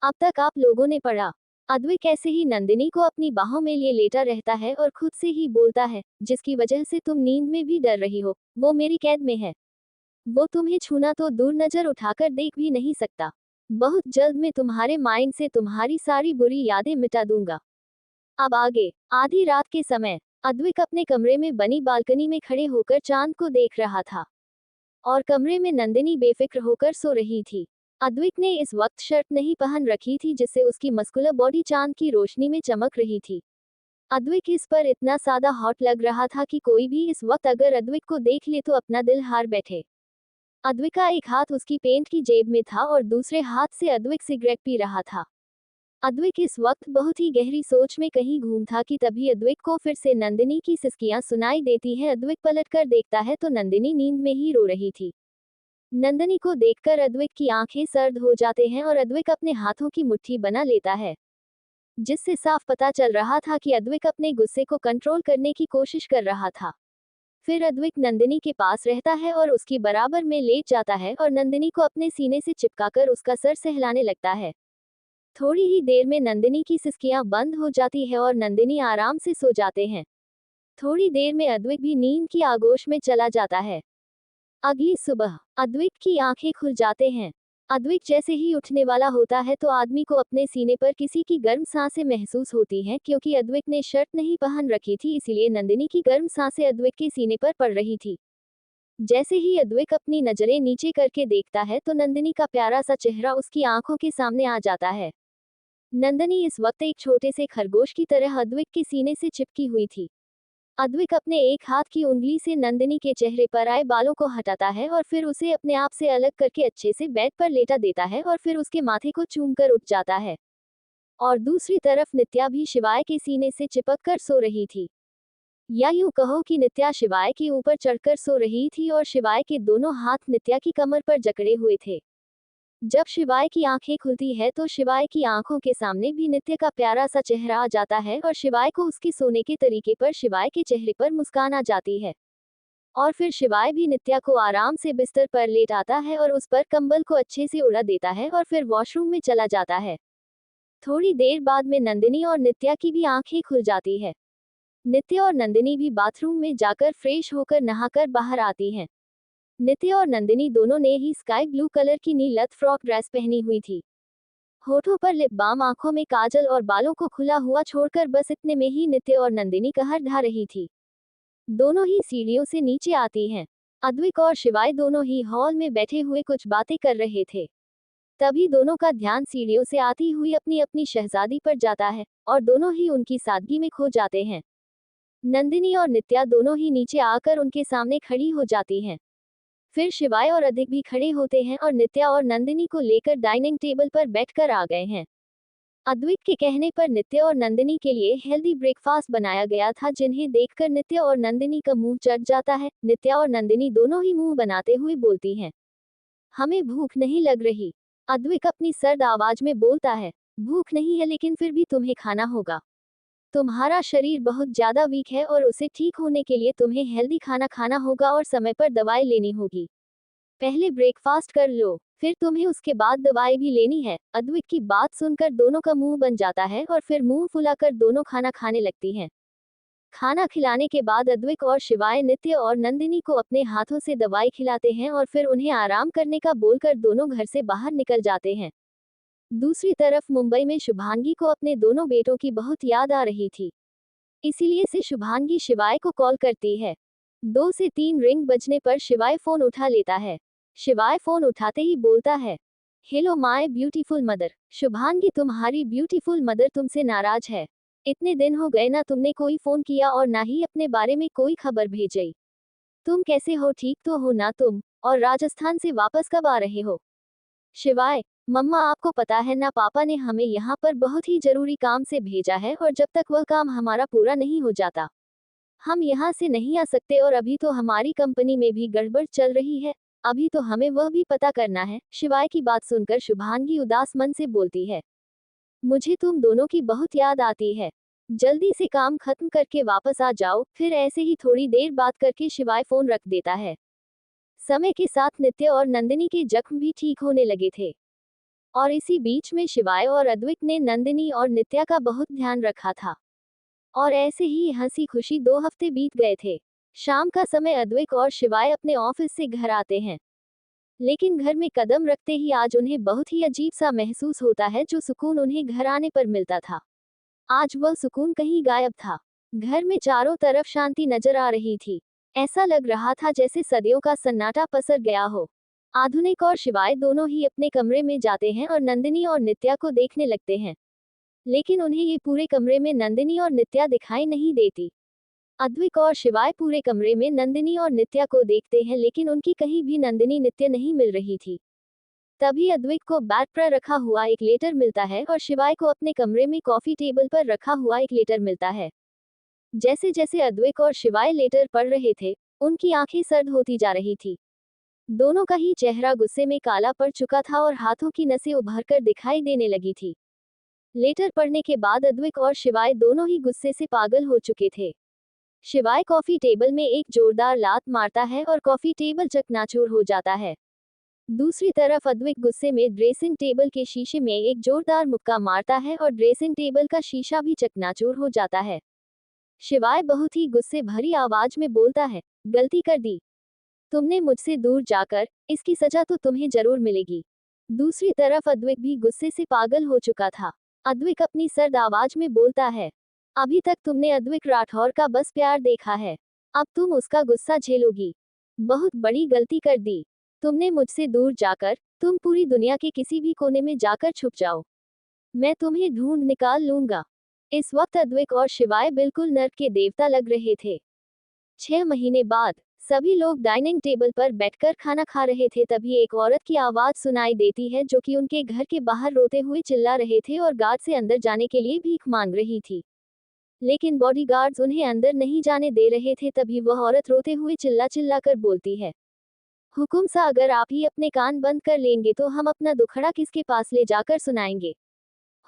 अब तक आप लोगों ने पढ़ा। अद्विक ऐसे ही नंदिनी को अपनी बाहों में लिए लेटा रहता है और खुद से ही बोलता है, जिसकी वजह से तुम नींद में भी डर रही हो, वो मेरी कैद में है। वो तुम्हें छूना तो दूर नजर उठाकर देख भी नहीं सकता। बहुत जल्द मैं तुम्हारे माइंड से तुम्हारी सारी बुरी यादें मिटा दूंगा। अब आगे। आधी रात के समय अद्विक अपने कमरे में बनी बालकनी में खड़े होकर चांद को देख रहा था और कमरे में नंदिनी बेफिक्र होकर सो रही थी। अद्विक ने इस वक्त शर्ट नहीं पहन रखी थी, जिससे उसकी मस्कुलर बॉडी चांद की रोशनी में चमक रही थी। अद्विक इस पर इतना ज्यादा हॉट लग रहा था कि कोई भी इस वक्त अगर अद्विक को देख ले तो अपना दिल हार बैठे। अद्विक का एक हाथ उसकी पेंट की जेब में था और दूसरे हाथ से अद्विक सिगरेट पी रहा था। अद्विक इस वक्त बहुत ही गहरी सोच में कहीं घूम था कि तभी अद्विक को फिर से नंदिनी की सिसकियां सुनाई देती हैं। अद्विक पलटकर देखता है तो नंदिनी नींद में ही रो रही थी। नंदिनी को देखकर अद्विक की आंखें सर्द हो जाते हैं और अद्विक अपने हाथों की मुट्ठी बना लेता है, जिससे साफ पता चल रहा था कि अद्विक अपने गुस्से को कंट्रोल करने की कोशिश कर रहा था। फिर अद्विक नंदिनी के पास रहता है और उसकी बराबर में लेट जाता है और नंदिनी को अपने सीने से चिपकाकर उसका सर सहलाने लगता है। थोड़ी ही देर में नंदिनी की सिसकियां बंद हो जाती है और नंदिनी आराम से सो जाते हैं। थोड़ी देर में अद्विक भी नींद की आगोश में चला जाता है। अगली सुबह अद्विक की आंखें खुल जाते हैं। अद्विक जैसे ही उठने वाला होता है तो आदमी को अपने सीने पर किसी की गर्म सांसें महसूस होती हैं। क्योंकि अद्विक ने शर्ट नहीं पहन रखी थी, इसलिए नंदिनी की गर्म सांसें अद्विक के सीने पर पड़ रही थी। जैसे ही अद्विक अपनी नजरें नीचे करके देखता है तो नंदिनी का प्यारा सा चेहरा उसकी आंखों के सामने आ जाता है। नंदिनी इस वक्त एक छोटे से खरगोश की तरह अद्विक के सीने से चिपकी हुई थी। अद्विक अपने एक हाथ की उंगली से नंदिनी के चेहरे पर आए बालों को हटाता है और फिर उसे अपने आप से अलग करके अच्छे से बेड पर लेटा देता है और फिर उसके माथे को चूमकर उठ जाता है। और दूसरी तरफ नित्या भी शिवाय के सीने से चिपक कर सो रही थी। या यूं कहो कि नित्या शिवाय के ऊपर चढ़कर सो रही थी और शिवाय के दोनों हाथ नित्या की कमर पर जकड़े हुए थे। जब शिवाय की आंखें खुलती है तो शिवाय की आंखों के सामने भी नित्य का प्यारा सा चेहरा आ जाता है और शिवाय को उसके सोने के तरीके पर शिवाय के चेहरे पर मुस्कान आ जाती है। और फिर शिवाय भी नित्या को आराम से बिस्तर पर लेट आता है और उस पर कंबल को अच्छे से उड़ा देता है और फिर वॉशरूम में चला जाता है। थोड़ी देर बाद में नंदिनी और नित्या की भी आंखें खुल जाती है। नित्या और नंदिनी भी बाथरूम में जाकर फ्रेश होकर नहाकर बाहर आती हैं। नित्या और नंदिनी दोनों ने ही स्काई ब्लू कलर की नीलत फ्रॉक ड्रेस पहनी हुई थी। होठों पर लिप बाम, आंखों में काजल और बालों को खुला हुआ छोड़कर बस इतने में ही नित्या और नंदिनी कहर ढा रही थी। दोनों ही सीढ़ियों से नीचे आती हैं। अद्विक और शिवाय दोनों ही हॉल में बैठे हुए कुछ बातें कर रहे थे। तभी दोनों का ध्यान सीढ़ियों से आती हुई अपनी अपनी शहजादी पर जाता है और दोनों ही उनकी सादगी में खो जाते हैं। नंदिनी और नित्या दोनों ही नीचे आकर उनके सामने खड़ी हो जाती हैं। फिर शिवाय और अदिक भी खड़े होते हैं और नित्या और नंदिनी को लेकर डाइनिंग टेबल पर बैठकर आ गए हैं। अद्विक के कहने पर नित्या और नंदिनी के लिए हेल्दी ब्रेकफास्ट बनाया गया था, जिन्हें देखकर नित्या और नंदिनी का मुंह चढ़ जाता है। नित्या और नंदिनी दोनों ही मुंह बनाते हुए बोलती हैं, हमें भूख नहीं लग रही। अद्विक अपनी सर्द आवाज में बोलता है, भूख नहीं है लेकिन फिर भी तुम्हें खाना होगा। तुम्हारा शरीर बहुत ज्यादा वीक है और उसे ठीक होने के लिए तुम्हें हेल्दी खाना खाना होगा और समय पर दवाई लेनी होगी। पहले ब्रेकफास्ट कर लो, फिर तुम्हें उसके बाद दवाई भी लेनी है। अद्विक की बात सुनकर दोनों का मुंह बन जाता है और फिर मुंह फुलाकर दोनों खाना खाने लगती हैं। खाना खिलाने के बाद अद्विक और शिवाय नित्य और नंदिनी को अपने हाथों से दवाई खिलाते हैं और फिर उन्हें आराम करने का बोलकर दोनों घर से बाहर निकल जाते हैं। दूसरी तरफ मुंबई में शुभांगी को अपने दोनों बेटों की बहुत याद आ रही थी। इसीलिए से शुभांगी शिवाय को कॉल करती है। 2 से 3 रिंग बजने पर शिवाय फोन उठा लेता है। शिवाय फोन उठाते ही बोलता है, hello my beautiful mother. Shubhangi, तुम्हारी ब्यूटीफुल मदर तुमसे नाराज है। इतने दिन हो गए ना तुमने कोई फोन किया और ना ही अपने बारे में कोई खबर भेजी। तुम कैसे हो, ठीक तो हो ना तुम? और राजस्थान से वापस कब आ रहे हो? शिवाय, मम्मा आपको पता है ना, पापा ने हमें यहाँ पर बहुत ही जरूरी काम से भेजा है और जब तक वह काम हमारा पूरा नहीं हो जाता हम यहाँ से नहीं आ सकते। और अभी तो हमारी कंपनी में भी गड़बड़ चल रही है, अभी तो हमें वह भी पता करना है। शिवाय की बात सुनकर शुभांगी उदास मन से बोलती है, मुझे तुम दोनों की बहुत याद आती है। जल्दी से काम खत्म करके वापस आ जाओ। फिर ऐसे ही थोड़ी देर बात करके शिवाय फोन रख देता है। समय के साथ नित्य और नंदिनी के जख्म भी ठीक होने लगे थे और इसी बीच में शिवाय और अद्विक ने नंदिनी और नित्या का बहुत ध्यान रखा था। और ऐसे ही हंसी खुशी 2 हफ्ते बीत गए थे। शाम का समय अद्विक और शिवाय अपने ऑफिस से घर आते हैं, लेकिन घर में कदम रखते ही आज उन्हें बहुत ही अजीब सा महसूस होता है। जो सुकून उन्हें घर आने पर मिलता था, आज वह सुकून कहीं गायब था। घर में चारों तरफ शांति नजर आ रही थी। ऐसा लग रहा था जैसे सदियों का सन्नाटा पसर गया हो। आधुनिक और शिवाय दोनों ही अपने कमरे में जाते हैं और नंदिनी और नित्या को देखने लगते हैं, लेकिन उन्हें ये पूरे कमरे में नंदिनी और नित्या दिखाई नहीं देती। अद्विक और शिवाय पूरे कमरे में नंदिनी और नित्या को देखते हैं, लेकिन उनकी कहीं भी नंदिनी नित्या नहीं मिल रही थी। तभी अद्विक को बेड पर रखा हुआ एक लेटर मिलता है और शिवाय को अपने कमरे में कॉफी टेबल पर रखा हुआ एक लेटर मिलता है। जैसे जैसे अद्विक और शिवाय लेटर पढ़ रहे थे, उनकी आंखें सर्द होती जा रही थी। दोनों का ही चेहरा गुस्से में काला पड़ चुका था और हाथों की नसें उभरकर दिखाई देने लगी थी। लेटर पढ़ने के बाद अद्विक और शिवाय दोनों ही गुस्से से पागल हो चुके थे। शिवाय कॉफी टेबल में एक जोरदार लात मारता है और कॉफी टेबल चकनाचूर हो जाता है। दूसरी तरफ अद्विक गुस्से में ड्रेसिंग टेबल के शीशे में एक जोरदार मुक्का मारता है और ड्रेसिंग टेबल का शीशा भी चकनाचूर हो जाता है। शिवाय बहुत ही गुस्से भरी आवाज में बोलता है, गलती कर दी तुमने मुझसे दूर जाकर, इसकी सजा तो तुम्हें जरूर मिलेगी। दूसरी तरफ अद्विक भी गुस्से से पागल हो चुका था। अद्विक अपनी सर्द आवाज में बोलता है, अभी तक तुमने अद्विक राठौर का बस प्यार देखा है, अब तुम उसका गुस्सा झेलोगी। बहुत बड़ी गलती कर दी तुमने मुझसे दूर जाकर। तुम पूरी दुनिया के किसी भी कोने में जाकर छुप जाओ, मैं तुम्हें ढूंढ निकाल लूंगा। इस वक्त अद्विक और शिवाय बिल्कुल नर्क के देवता लग रहे थे। 6 महीने बाद सभी लोग डाइनिंग टेबल पर बैठकर खाना खा रहे थे। तभी एक औरत की आवाज सुनाई देती है, जो कि उनके घर के बाहर रोते हुए चिल्ला रहे थे और गार्ड से अंदर जाने के लिए भीख मांग रही थी, लेकिन बॉडीगार्ड्स उन्हें अंदर नहीं जाने दे रहे थे। तभी वह औरत रोते हुए चिल्ला चिल्ला कर बोलती है, हुकुम सा, अगर आप ही अपने कान बंद कर लेंगे तो हम अपना दुखड़ा किसके पास ले जाकर सुनाएंगे।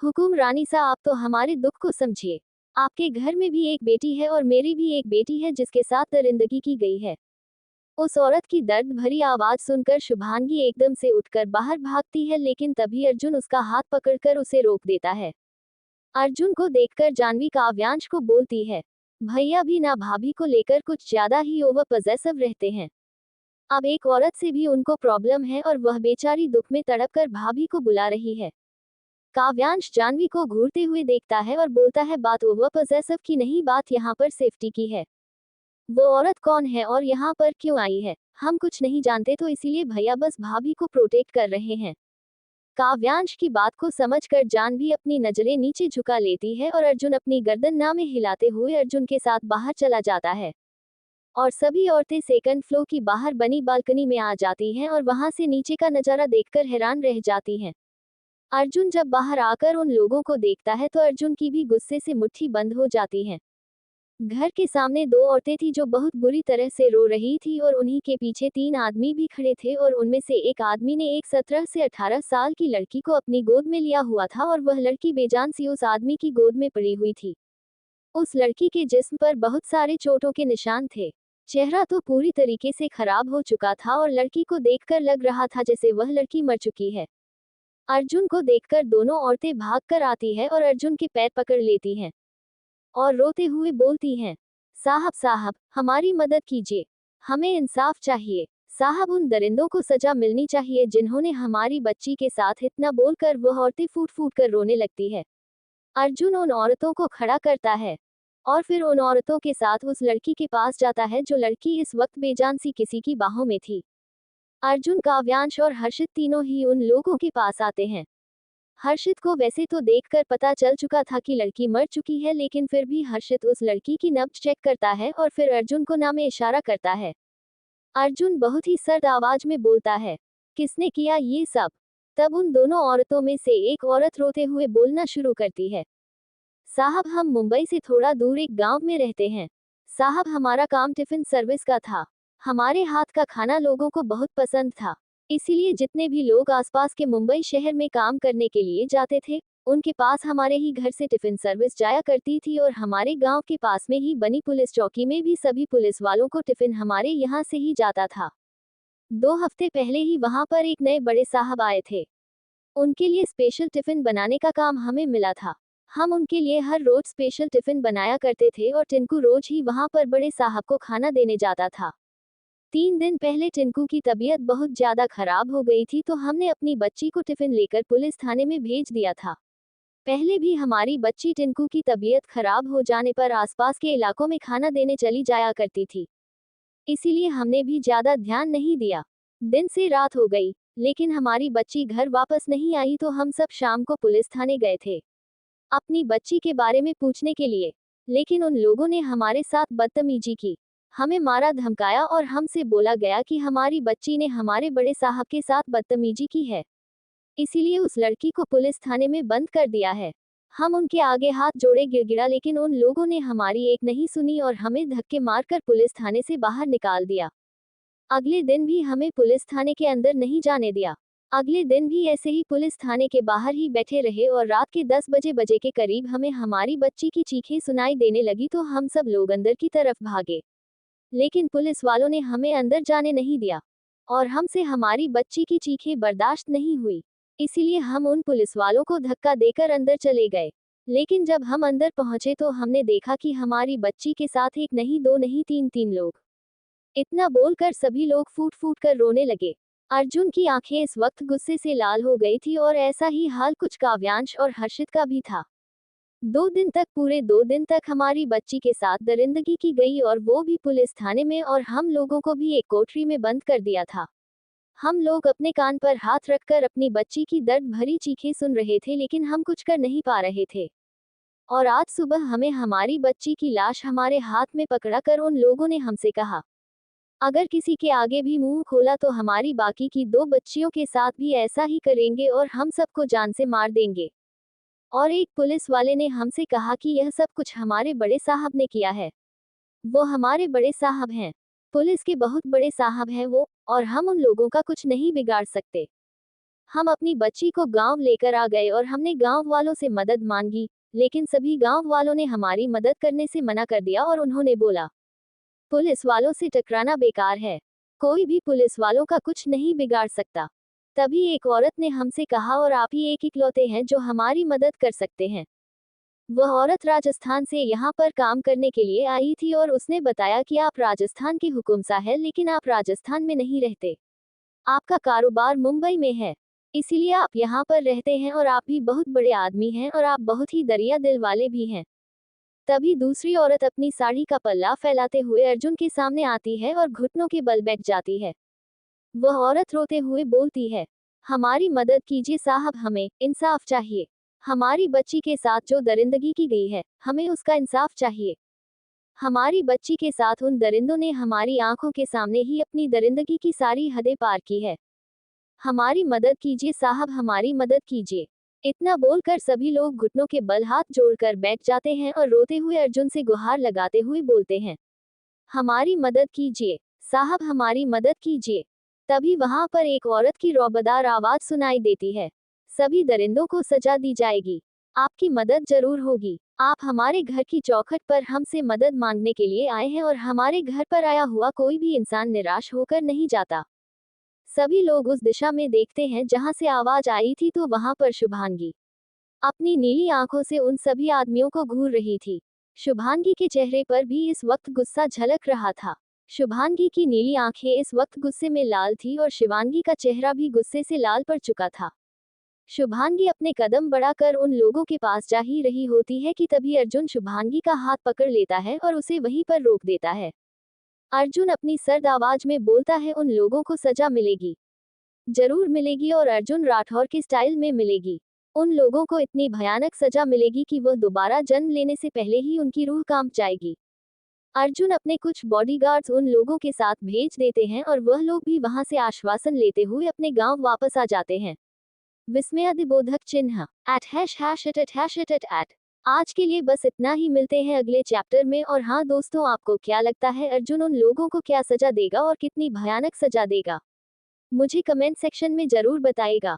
हुकुम रानी सा, आप तो हमारे दुख को समझिए। आपके घर में भी एक बेटी है और मेरी भी एक बेटी है जिसके साथ दरिंदगी की गई है। उस औरत की दर्द भरी आवाज सुनकर शुभांगी एकदम से उठकर बाहर भागती है, लेकिन तभी अर्जुन उसका हाथ पकड़कर उसे रोक देता है। अर्जुन को देखकर जानवी काव्यांश को बोलती है, भैया भी ना भाभी को लेकर कुछ ज्यादा ही ओवर पजेसिव रहते हैं। अब एक औरत से भी उनको प्रॉब्लम है और वह बेचारी दुख में तड़पकर भाभी को बुला रही है। काव्यांश जानवी को घूरते हुए देखता है और बोलता है, बात ओवर पजेसिव की नहीं, बात यहाँ पर सेफ्टी की है। वो औरत कौन है और यहाँ पर क्यों आई है, हम कुछ नहीं जानते, तो इसीलिए भैया बस भाभी को प्रोटेक्ट कर रहे हैं। काव्यांश की बात को समझकर जानवी अपनी नजरें नीचे झुका लेती है और अर्जुन अपनी गर्दन ना में हिलाते हुए अर्जुन के साथ बाहर चला जाता है। और सभी औरतें सेकंड फ्लोर की बाहर बनी बालकनी में आ जाती हैं और वहां से नीचे का नजारा देखकर हैरान रह जाती हैं। अर्जुन जब बाहर आकर उन लोगों को देखता है तो अर्जुन की भी गुस्से से मुट्ठी बंद हो जाती है। घर के सामने 2 औरतें थी जो बहुत बुरी तरह से रो रही थी और उन्हीं के पीछे 3 आदमी भी खड़े थे और उनमें से एक आदमी ने एक 17 से 18 साल की लड़की को अपनी गोद में लिया हुआ था और वह लड़की बेजान सी उस आदमी की गोद में पड़ी हुई थी। उस लड़की के जिस्म पर बहुत सारे चोटों के निशान थे। चेहरा तो पूरी तरीके से खराब हो चुका था और लड़की को देखकर लग रहा था जैसे वह लड़की मर चुकी है। अर्जुन को देखकर दोनों औरतें भागकर आती है और अर्जुन के पैर पकड़ लेती हैं और रोते हुए बोलती हैं, साहब साहब, हमारी मदद कीजिए, हमें इंसाफ चाहिए। साहब, उन दरिंदों को सजा मिलनी चाहिए जिन्होंने हमारी बच्ची के साथ इतना बोलकर वह औरतें फूट फूट कर रोने लगती है। अर्जुन उन औरतों को खड़ा करता है और फिर उन औरतों के साथ उस लड़की के पास जाता है जो लड़की इस वक्त बेजान सी किसी की बाहों में थी। अर्जुन, काव्यांश और हर्षित तीनों ही उन लोगों के पास आते हैं। हर्षित को वैसे तो देखकर पता चल चुका था कि लड़की मर चुकी है, लेकिन फिर भी हर्षित उस लड़की की नब्ज चेक करता है और फिर अर्जुन को ना में इशारा करता है। अर्जुन बहुत ही सर्द आवाज में बोलता है, किसने किया ये सब। तब उन दोनों औरतों में से एक औरत रोते हुए बोलना शुरू करती है, साहब, हम मुंबई से थोड़ा दूर एक गांव में रहते हैं। साहब, हमारा काम टिफिन सर्विस का था। हमारे हाथ का खाना लोगों को बहुत पसंद था, इसीलिए जितने भी लोग आसपास के मुंबई शहर में काम करने के लिए जाते थे, उनके पास हमारे ही घर से टिफिन सर्विस जाया करती थी और हमारे गांव के पास में ही बनी पुलिस चौकी में भी सभी पुलिस वालों को टिफिन हमारे यहाँ से ही जाता था। 2 हफ्ते पहले ही वहां पर एक नए बड़े साहब आए थे। उनके लिए स्पेशल टिफिन बनाने का काम हमें मिला था। हम उनके लिए हर रोज स्पेशल टिफिन बनाया करते थे और टिंकू रोज ही वहां पर बड़े साहब को खाना देने जाता था। 3 दिन पहले टिंकू की तबीयत बहुत ज्यादा खराब हो गई थी, तो हमने अपनी बच्ची को टिफिन लेकर पुलिस थाने में भेज दिया था। पहले भी हमारी बच्ची टिंकू की तबीयत खराब हो जाने पर आसपास के इलाकों में खाना देने चली जाया करती थी, इसीलिए हमने भी ज्यादा ध्यान नहीं दिया। दिन से रात हो गई, लेकिन हमारी बच्ची घर वापस नहीं आई, तो हम सब शाम को पुलिस थाने गए थे अपनी बच्ची के बारे में पूछने के लिए। लेकिन उन लोगों ने हमारे साथ बदतमीजी की, हमें मारा धमकाया और हमसे बोला गया कि हमारी बच्ची ने हमारे बड़े साहब के साथ बदतमीजी की है, इसीलिए उस लड़की को पुलिस थाने में बंद कर दिया है। हम उनके आगे हाथ जोड़े गिड़गिड़ा, लेकिन उन लोगों ने हमारी एक नहीं सुनी और हमें धक्के मारकर पुलिस थाने से बाहर निकाल दिया। अगले दिन भी हमें पुलिस थाने के अंदर नहीं जाने दिया। अगले दिन भी ऐसे ही पुलिस थाने के बाहर ही बैठे रहे और रात के 10 बजे के करीब हमें हमारी बच्ची की चीखें सुनाई देने लगी, तो हम सब लोग अंदर की तरफ भागे। लेकिन पुलिस वालों ने हमें अंदर जाने नहीं दिया और हमसे हमारी बच्ची की चीखें बर्दाश्त नहीं हुई, इसीलिए हम उन पुलिस वालों को धक्का देकर अंदर चले गए। लेकिन जब हम अंदर पहुंचे तो हमने देखा कि हमारी बच्ची के साथ एक नहीं, दो नहीं, तीन लोग। इतना बोलकर सभी लोग फूट फूट कर रोने लगे। अर्जुन की आंखें इस वक्त गुस्से से लाल हो गई थी और ऐसा ही हाल कुछ काव्यांश और हर्षित का भी था। 2 दिन तक, पूरे 2 दिन तक हमारी बच्ची के साथ दरिंदगी की गई, और वो भी पुलिस थाने में, और हम लोगों को भी एक कोठरी में बंद कर दिया था। हम लोग अपने कान पर हाथ रखकर अपनी बच्ची की दर्द भरी चीखें सुन रहे थे, लेकिन हम कुछ कर नहीं पा रहे थे। और आज सुबह हमें हमारी बच्ची की लाश हमारे हाथ में पकड़ा कर उन लोगों ने हमसे कहा, अगर किसी के आगे भी मुंह खोला तो हमारी बाकी की 2 बच्चियों के साथ भी ऐसा ही करेंगे और हम सबको जान से मार देंगे। और एक पुलिस वाले ने हमसे कहा कि यह सब कुछ हमारे बड़े साहब ने किया है। वो हमारे बड़े साहब हैं, पुलिस के बहुत बड़े साहब हैं वो, और हम उन लोगों का कुछ नहीं बिगाड़ सकते। हम अपनी बच्ची को गांव लेकर आ गए और हमने गांव वालों से मदद मांगी, लेकिन सभी गांव वालों ने हमारी मदद करने से मना कर दिया और उन्होंने बोला, पुलिस वालों से टकराना बेकार है, कोई भी पुलिस वालों का कुछ नहीं बिगाड़ सकता। तभी एक औरत ने हमसे कहा, और आप ही एक इकलौते हैं जो हमारी मदद कर सकते हैं। वह औरत राजस्थान से यहाँ पर काम करने के लिए आई थी और उसने बताया कि आप राजस्थान के हुकुमसा है, लेकिन आप राजस्थान में नहीं रहते, आपका कारोबार मुंबई में है, इसीलिए आप यहाँ पर रहते हैं, और आप भी बहुत बड़े आदमी हैं और आप बहुत ही दरिया दिल वाले भी हैं। तभी दूसरी औरत अपनी साड़ी का पल्ला फैलाते हुए अर्जुन के सामने आती है और घुटनों के बल बैठ जाती है। वह औरत रोते हुए बोलती है, हमारी मदद कीजिए साहब, हमें इंसाफ चाहिए। हमारी बच्ची के साथ जो दरिंदगी की गई है, हमें उसका इंसाफ चाहिए। हमारी बच्ची के साथ उन दरिंदों ने हमारी आंखों के सामने ही अपनी दरिंदगी की सारी हदें पार की है। हमारी मदद कीजिए साहब, हमारी मदद कीजिए। इतना बोलकर सभी लोग घुटनों के बल हाथ जोड़कर बैठ जाते हैं और रोते हुए अर्जुन से गुहार लगाते हुए बोलते हैं, हमारी मदद कीजिए साहब, हमारी मदद कीजिए। तभी वहां पर एक औरत की रौबदार आवाज सुनाई देती है, सभी दरिंदों को सजा दी जाएगी, आपकी मदद जरूर होगी। आप हमारे घर की चौखट पर हमसे मदद मांगने के लिए आए हैं, और हमारे घर पर आया हुआ कोई भी इंसान निराश होकर नहीं जाता। सभी लोग उस दिशा में देखते हैं जहां से आवाज आई थी, तो वहां पर शुभांगी अपनी नीली आंखों से उन सभी आदमियों को घूर रही थी। शुभांगी के चेहरे पर भी इस वक्त गुस्सा झलक रहा था। शुभांगी की नीली आंखें इस वक्त गुस्से में लाल थी और शिवांगी का चेहरा भी गुस्से से लाल पड़ चुका था। शुभांगी अपने कदम बढ़ाकर उन लोगों के पास जा ही रही होती है कि तभी अर्जुन शुभांगी का हाथ पकड़ लेता है और उसे वहीं पर रोक देता है। अर्जुन अपनी सर्द आवाज में बोलता है, उन लोगों को सजा मिलेगी, जरूर मिलेगी, और अर्जुन राठौर के स्टाइल में मिलेगी। उन लोगों को इतनी भयानक सजा मिलेगी कि वह दोबारा जन्म लेने से पहले ही उनकी रूह कांप जाएगी। अर्जुन अपने कुछ बॉडीगार्ड्स उन लोगों के साथ भेज देते हैं और वह लोग भी वहां से आश्वासन लेते हुए अपने गांव वापस आ जाते हैं। विस्मयादिबोधक चिन्ह @#@@@। आज के लिए बस इतना ही, मिलते हैं अगले चैप्टर में। और हाँ दोस्तों, आपको क्या लगता है अर्जुन उन लोगों को क्या सजा देगा और कितनी भयानक सजा देगा? मुझे कमेंट सेक्शन में जरूर बताइएगा।